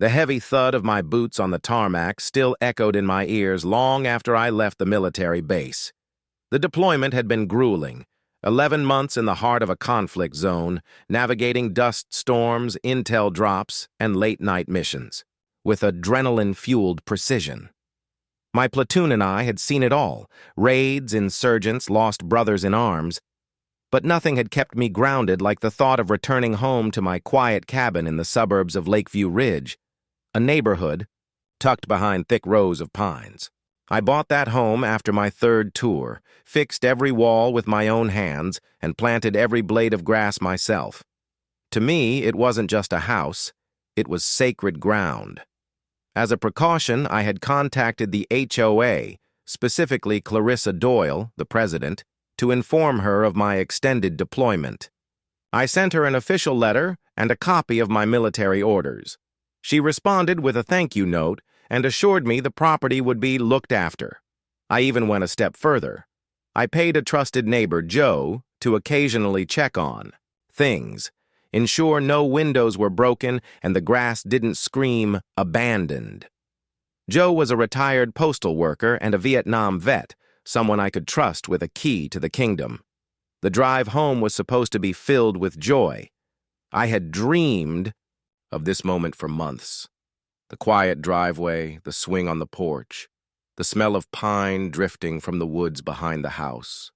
The heavy thud of my boots on the tarmac still echoed in my ears long after I left the military base. The deployment had been grueling. 11 months in the heart of a conflict zone, navigating dust storms, intel drops, and late-night missions, with adrenaline-fueled precision. My platoon and I had seen it all: raids, insurgents, lost brothers in arms. But nothing had kept me grounded like the thought of returning home to my quiet cabin in the suburbs of Lakeview Ridge, a neighborhood tucked behind thick rows of pines. I bought that home after my third tour, fixed every wall with my own hands, and planted every blade of grass myself. To me, it wasn't just a house, it was sacred ground. As a precaution, I had contacted the HOA, specifically Clarissa Doyle, the president, to inform her of my extended deployment. I sent her an official letter and a copy of my military orders. She responded with a thank you note and assured me the property would be looked after. I even went a step further. I paid a trusted neighbor, Joe, to occasionally check on things, ensure no windows were broken and the grass didn't scream abandoned. Joe was a retired postal worker and a Vietnam vet, someone I could trust with a key to the kingdom. The drive home was supposed to be filled with joy. I had dreamed of this moment for months. The quiet driveway, the swing on the porch, the smell of pine drifting from the woods behind the house.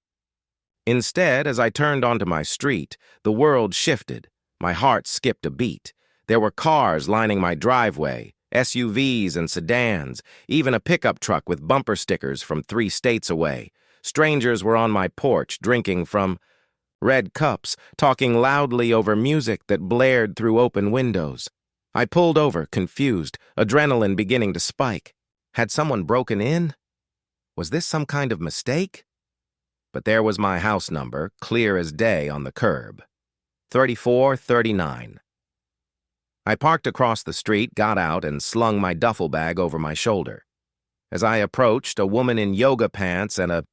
Instead, as I turned onto my street, the world shifted. My heart skipped a beat. There were cars lining my driveway, SUVs and sedans, even a pickup truck with bumper stickers from 3 states away. Strangers were on my porch, drinking from red cups, talking loudly over music that blared through open windows. I pulled over, confused, adrenaline beginning to spike. Had someone broken in? Was this some kind of mistake? But there was my house number, clear as day on the curb. 3439. I parked across the street, got out, and slung my duffel bag over my shoulder. As I approached, a woman in yoga pants and a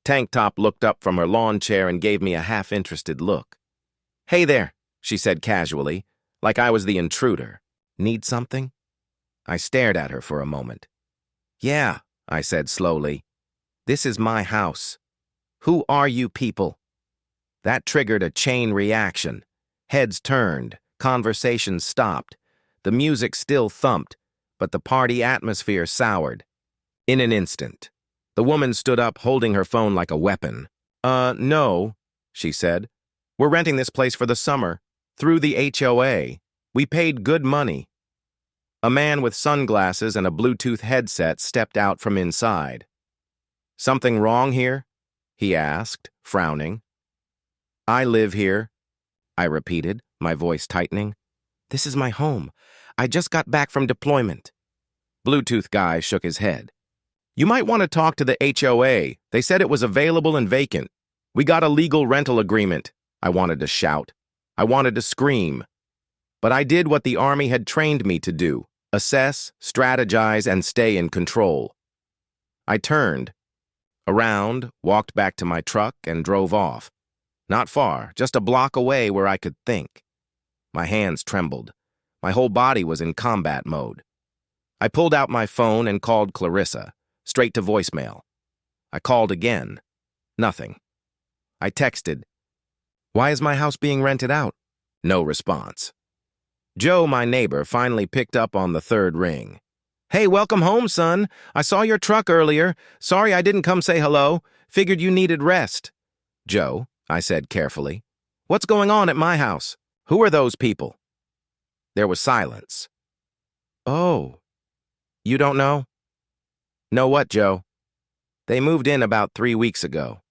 tank top looked up from her lawn chair and gave me a half-interested look. "Hey there," she said casually, like I was the intruder. "Need something?" I stared at her for a moment. "Yeah," I said slowly. "This is my house. Who are you people?" That triggered a chain reaction. Heads turned. Conversations stopped. The music still thumped, but the party atmosphere soured. In an instant, the woman stood up, holding her phone like a weapon. No," she said. "We're renting this place for the summer, through the HOA. We paid good money." A man with sunglasses and a Bluetooth headset stepped out from inside. "Something wrong here?" he asked, frowning. "I live here," I repeated, my voice tightening. "This is my home. I just got back from deployment." Bluetooth guy shook his head. "You might want to talk to the HOA. They said it was available and vacant. We got a legal rental agreement." I wanted to shout. I wanted to scream. But I did what the Army had trained me to do: assess, strategize, and stay in control. I turned around, walked back to my truck, and drove off. Not far, just a block away where I could think. My hands trembled. My whole body was in combat mode. I pulled out my phone and called Clarissa, straight to voicemail. I called again. Nothing. I texted, "Why is my house being rented out?" No response. Joe, my neighbor, finally picked up on the third ring. "Hey, welcome home, son. I saw your truck earlier. Sorry I didn't come say hello. Figured you needed rest." "Joe," I said carefully, "what's going on at my house? Who are those people?" There was silence. "Oh, you don't know?" "Know what, Joe?" "They moved in about 3 weeks ago.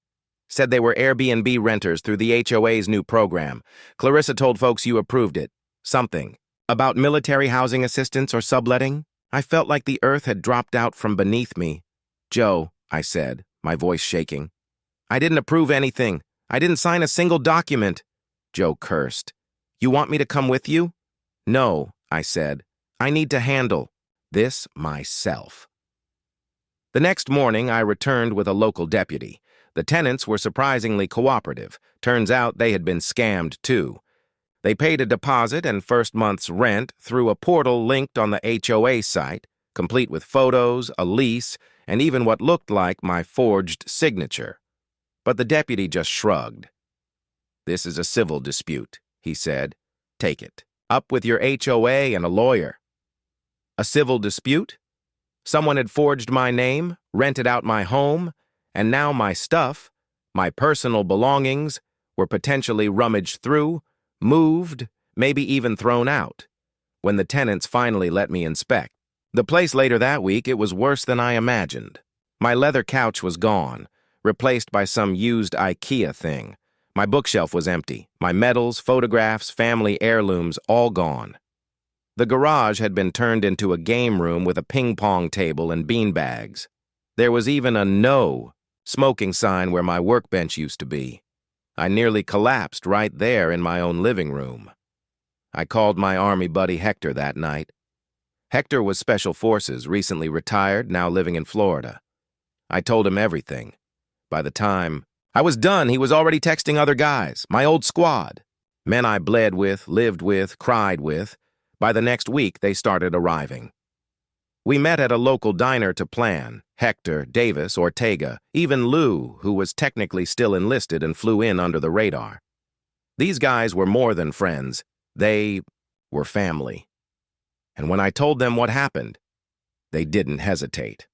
Said they were Airbnb renters through the HOA's new program. Clarissa told folks you approved it. Something. About military housing assistance or subletting?" I felt like the earth had dropped out from beneath me. "Joe," I said, my voice shaking, "I didn't approve anything. I didn't sign a single document." Joe cursed. "You want me to come with you?" "No," I said. "I need to handle this myself." The next morning, I returned with a local deputy. The tenants were surprisingly cooperative. Turns out they had been scammed, too. They paid a deposit and first month's rent through a portal linked on the HOA site, complete with photos, a lease, and even what looked like my forged signature. But the deputy just shrugged. "This is a civil dispute," he said. "Take it. Up with your HOA and a lawyer." A civil dispute? Someone had forged my name, rented out my home, and now my stuff, my personal belongings, were potentially rummaged through, moved, maybe even thrown out. When the tenants finally let me inspect the place later that week, it was worse than I imagined. My leather couch was gone, replaced by some used IKEA thing. My bookshelf was empty, my medals, photographs, family heirlooms, all gone. The garage had been turned into a game room with a ping-pong table and beanbags. There was even a "no" smoking sign where my workbench used to be. I nearly collapsed right there in my own living room. I called my Army buddy Hector that night. Hector was Special Forces, recently retired, now living in Florida. I told him everything. By the time I was done, he was already texting other guys, my old squad, men I bled with, lived with, cried with. By the next week, they started arriving. We met at a local diner to plan. Hector, Davis, Ortega, even Lou, who was technically still enlisted and flew in under the radar. These guys were more than friends. They were family. And when I told them what happened, they didn't hesitate.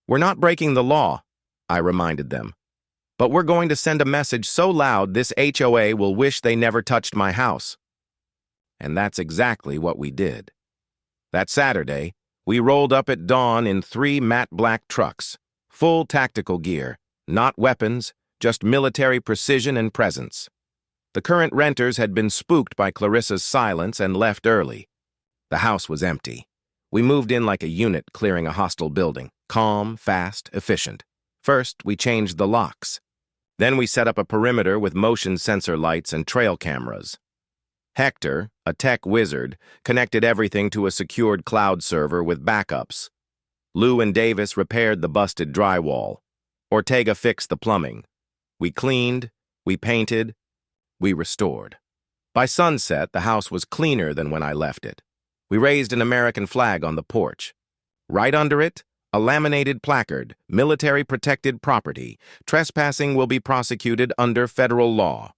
"We're not breaking the law," I reminded them. "But we're going to send a message so loud this HOA will wish they never touched my house." And that's exactly what we did. That Saturday, we rolled up at dawn in 3 matte black trucks, full tactical gear, not weapons, just military precision and presence. The current renters had been spooked by Clarissa's silence and left early. The house was empty. We moved in like a unit clearing a hostile building, calm, fast, efficient. First, we changed the locks. Then we set up a perimeter with motion sensor lights and trail cameras. Hector, a tech wizard, connected everything to a secured cloud server with backups. Lou and Davis repaired the busted drywall. Ortega fixed the plumbing. We cleaned, we painted, we restored. By sunset, the house was cleaner than when I left it. We raised an American flag on the porch. Right under it, a laminated placard, "Military protected property. Trespassing will be prosecuted under federal law."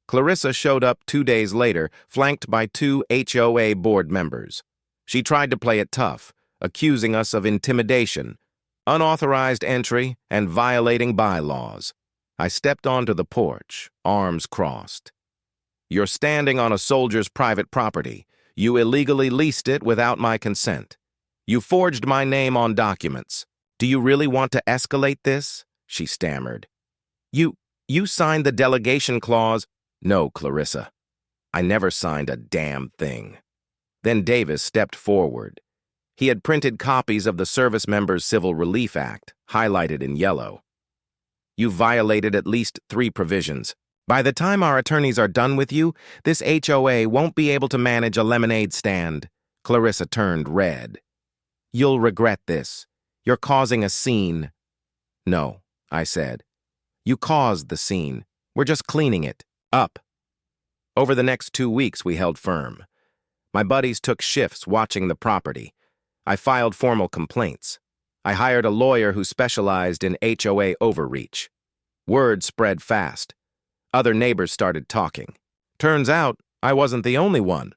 Clarissa showed up 2 days later, flanked by 2 HOA board members. She tried to play it tough, accusing us of intimidation, unauthorized entry, and violating bylaws. I stepped onto the porch, arms crossed. "You're standing on a soldier's private property. You illegally leased it without my consent. You forged my name on documents. Do you really want to escalate this?" she stammered. You signed the delegation clause." "No, Clarissa. I never signed a damn thing." Then Davis stepped forward. He had printed copies of the Service Members Civil Relief Act, highlighted in yellow. "You violated at least 3 provisions. By the time our attorneys are done with you, this HOA won't be able to manage a lemonade stand." Clarissa turned red. "You'll regret this. You're causing a scene." "No," I said. "You caused the scene. We're just cleaning it up." Over the next 2 weeks, we held firm. My buddies took shifts watching the property. I filed formal complaints. I hired a lawyer who specialized in HOA overreach. Word spread fast. Other neighbors started talking. Turns out, I wasn't the only one.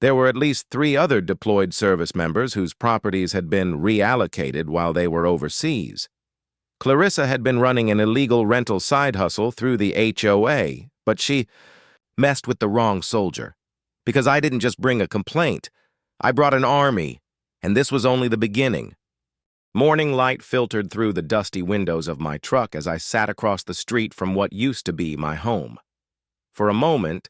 There were at least 3 other deployed service members whose properties had been reallocated while they were overseas. Clarissa had been running an illegal rental side hustle through the HOA, but she messed with the wrong soldier. Because I didn't just bring a complaint. I brought an army, and this was only the beginning. Morning light filtered through the dusty windows of my truck as I sat across the street from what used to be my home. For a moment,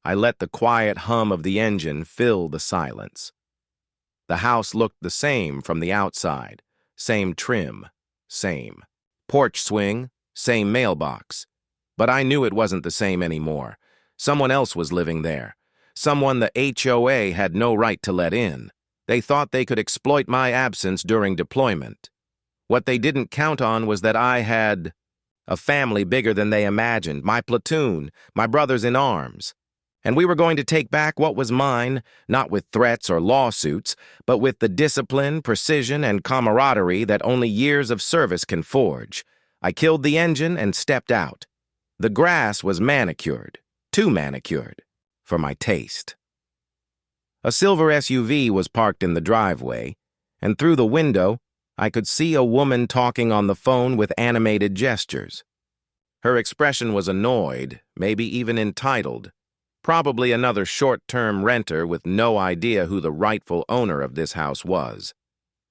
I let the quiet hum of the engine fill the silence. The house looked the same from the outside. Same trim, same porch swing, same mailbox. But I knew it wasn't the same anymore. Someone else was living there. Someone the HOA had no right to let in. They thought they could exploit my absence during deployment. What they didn't count on was that I had a family bigger than they imagined, my platoon, my brothers in arms. And we were going to take back what was mine, not with threats or lawsuits, but with the discipline, precision, and camaraderie that only years of service can forge. I killed the engine and stepped out. The grass was manicured, too manicured, for my taste. A silver SUV was parked in the driveway, and through the window, I could see a woman talking on the phone with animated gestures. Her expression was annoyed, maybe even entitled. Probably another short-term renter with no idea who the rightful owner of this house was.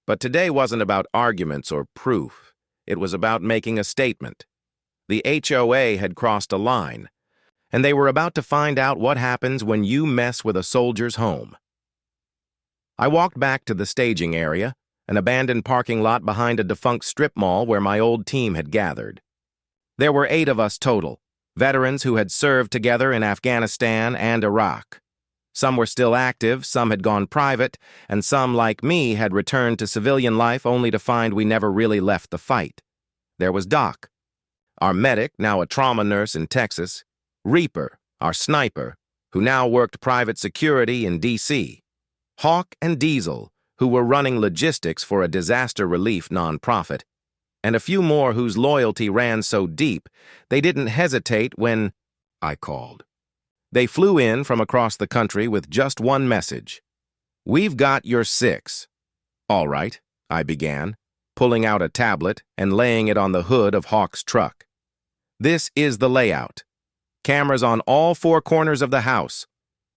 But today wasn't about arguments or proof. It was about making a statement. The HOA had crossed a line, and they were about to find out what happens when you mess with a soldier's home. I walked back to the staging area, an abandoned parking lot behind a defunct strip mall where my old team had gathered. There were 8 of us total, veterans who had served together in Afghanistan and Iraq. Some were still active, some had gone private, and some, like me, had returned to civilian life only to find we never really left the fight. There was Doc, our medic, now a trauma nurse in Texas, Reaper, our sniper, who now worked private security in D.C., Hawk and Diesel, who were running logistics for a disaster relief nonprofit, and a few more whose loyalty ran so deep they didn't hesitate when I called. They flew in from across the country with just one message. "We've got your 6. "All right," I began, pulling out a tablet and laying it on the hood of Hawk's truck. "This is the layout. Cameras on all 4 corners of the house.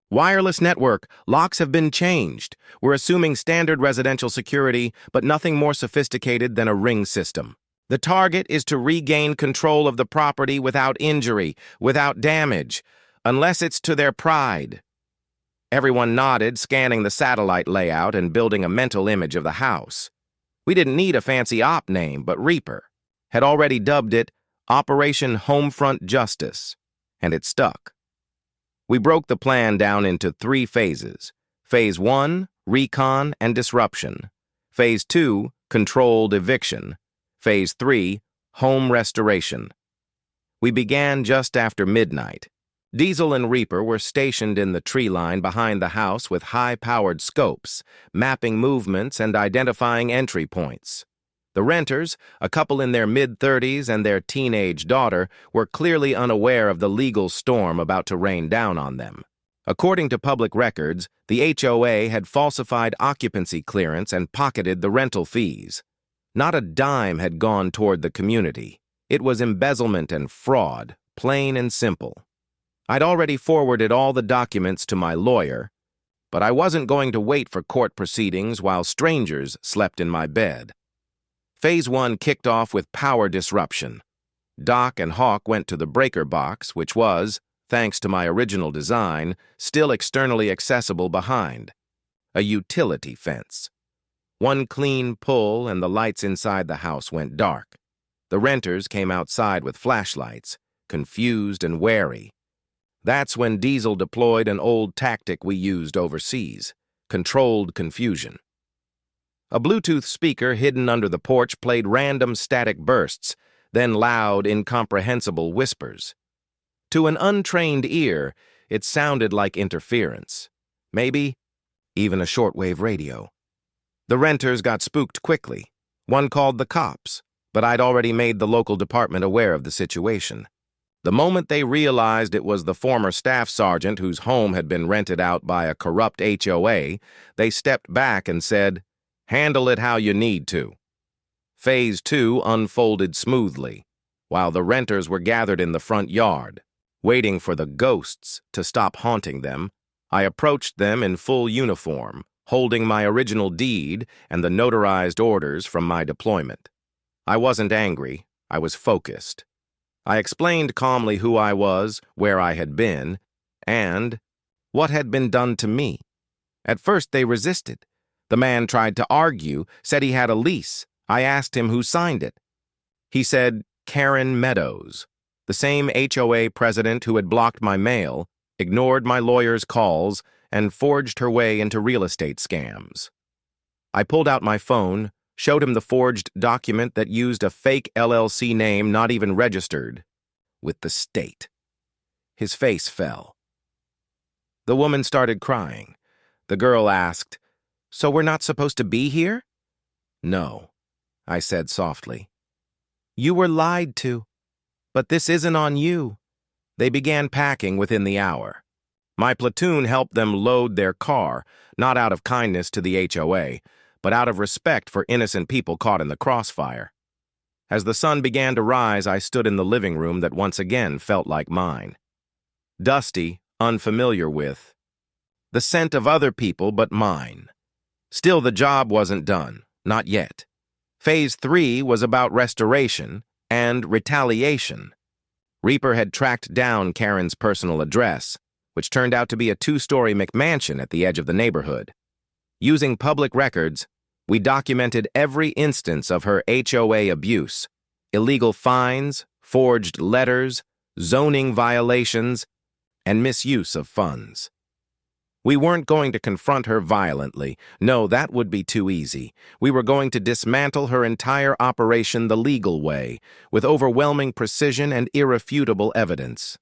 Wireless network, locks have been changed. We're assuming standard residential security, but nothing more sophisticated than a ring system. The target is to regain control of the property without injury, without damage, unless it's to their pride." Everyone nodded, scanning the satellite layout and building a mental image of the house. We didn't need a fancy op name, but Reaper had already dubbed it Operation Homefront Justice, and it stuck. We broke the plan down into 3 phases. Phase 1, recon and disruption. Phase 2, controlled eviction. Phase 3, home restoration. We began just after midnight. Diesel and Reaper were stationed in the tree line behind the house with high-powered scopes, mapping movements and identifying entry points. The renters, a couple in their mid-30s and their teenage daughter, were clearly unaware of the legal storm about to rain down on them. According to public records, the HOA had falsified occupancy clearance and pocketed the rental fees. Not a dime had gone toward the community. It was embezzlement and fraud, plain and simple. I'd already forwarded all the documents to my lawyer, but I wasn't going to wait for court proceedings while strangers slept in my bed. Phase 1 kicked off with power disruption. Doc and Hawk went to the breaker box, which was, thanks to my original design, still externally accessible behind. A utility fence. One clean pull and the lights inside the house went dark. The renters came outside with flashlights, confused and wary. That's when Diesel deployed an old tactic we used overseas, controlled confusion. A Bluetooth speaker hidden under the porch played random static bursts, then loud, incomprehensible whispers. To an untrained ear, it sounded like interference. Maybe even a shortwave radio. The renters got spooked quickly. One called the cops, but I'd already made the local department aware of the situation. The moment they realized it was the former staff sergeant whose home had been rented out by a corrupt HOA, they stepped back and said, "Handle it how you need to." Phase 2 unfolded smoothly, while the renters were gathered in the front yard. Waiting for the ghosts to stop haunting them, I approached them in full uniform, holding my original deed and the notarized orders from my deployment. I wasn't angry, I was focused. I explained calmly who I was, where I had been, and what had been done to me. At first they resisted. The man tried to argue, said he had a lease. I asked him who signed it. He said, Karen Meadows, the same HOA president who had blocked my mail, ignored my lawyer's calls, and forged her way into real estate scams. I pulled out my phone, showed him the forged document that used a fake LLC name not even registered with the state. His face fell. The woman started crying. The girl asked, "So we're not supposed to be here?" "No," I said softly. "You were lied to. But this isn't on you." They began packing within the hour. My platoon helped them load their car, not out of kindness to the HOA, but out of respect for innocent people caught in the crossfire. As the sun began to rise, I stood in the living room that once again felt like mine. Dusty, unfamiliar with. The scent of other people but mine. Still, the job wasn't done, not yet. Phase 3 was about restoration and retaliation. Reaper had tracked down Karen's personal address, which turned out to be a 2-story McMansion at the edge of the neighborhood. Using public records, we documented every instance of her HOA abuse, illegal fines, forged letters, zoning violations, and misuse of funds. We weren't going to confront her violently. No, that would be too easy. We were going to dismantle her entire operation the legal way, with overwhelming precision and irrefutable evidence.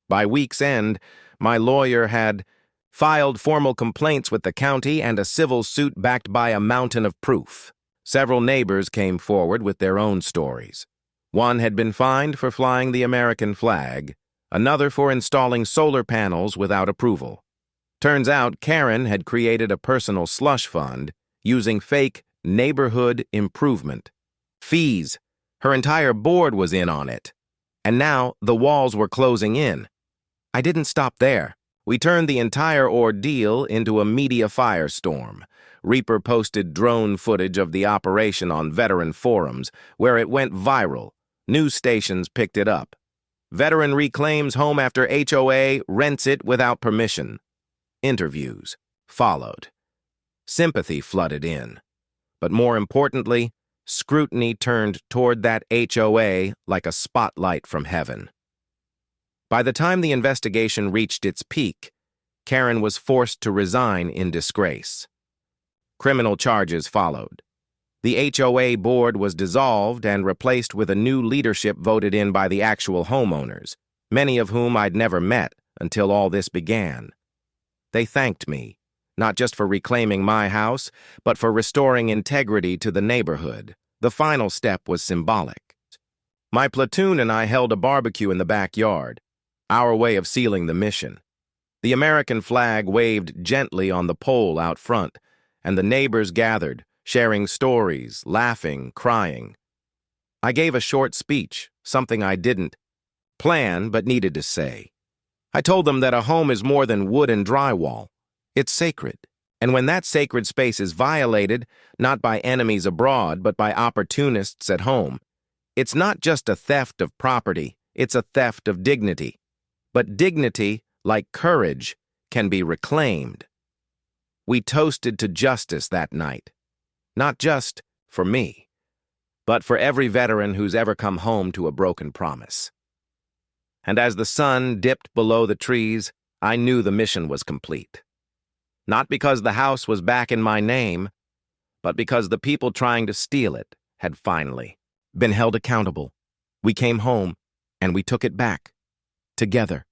By week's end, my lawyer had filed formal complaints with the county and a civil suit backed by a mountain of proof. Several neighbors came forward with their own stories. One had been fined for flying the American flag, another for installing solar panels without approval. Turns out Karen had created a personal slush fund using fake neighborhood improvement. Fees. Her entire board was in on it. And now the walls were closing in. I didn't stop there. We turned the entire ordeal into a media firestorm. Reaper posted drone footage of the operation on veteran forums, where it went viral. News stations picked it up. Veteran reclaims home after HOA rents it without permission. Interviews followed. Sympathy flooded in. But more importantly, scrutiny turned toward that HOA like a spotlight from heaven. By the time the investigation reached its peak, Karen was forced to resign in disgrace. Criminal charges followed. The HOA board was dissolved and replaced with a new leadership voted in by the actual homeowners, many of whom I'd never met until all this began. They thanked me, not just for reclaiming my house, but for restoring integrity to the neighborhood. The final step was symbolic. My platoon and I held a barbecue in the backyard, our way of sealing the mission. The American flag waved gently on the pole out front, and the neighbors gathered, sharing stories, laughing, crying. I gave a short speech, something I didn't plan but needed to say. I told them that a home is more than wood and drywall. It's sacred. And when that sacred space is violated, not by enemies abroad, but by opportunists at home, it's not just a theft of property, it's a theft of dignity. But dignity, like courage, can be reclaimed. We toasted to justice that night. Not just for me, but for every veteran who's ever come home to a broken promise. And as the sun dipped below the trees, I knew the mission was complete. Not because the house was back in my name, but because the people trying to steal it had finally been held accountable. We came home, and we took it back, together.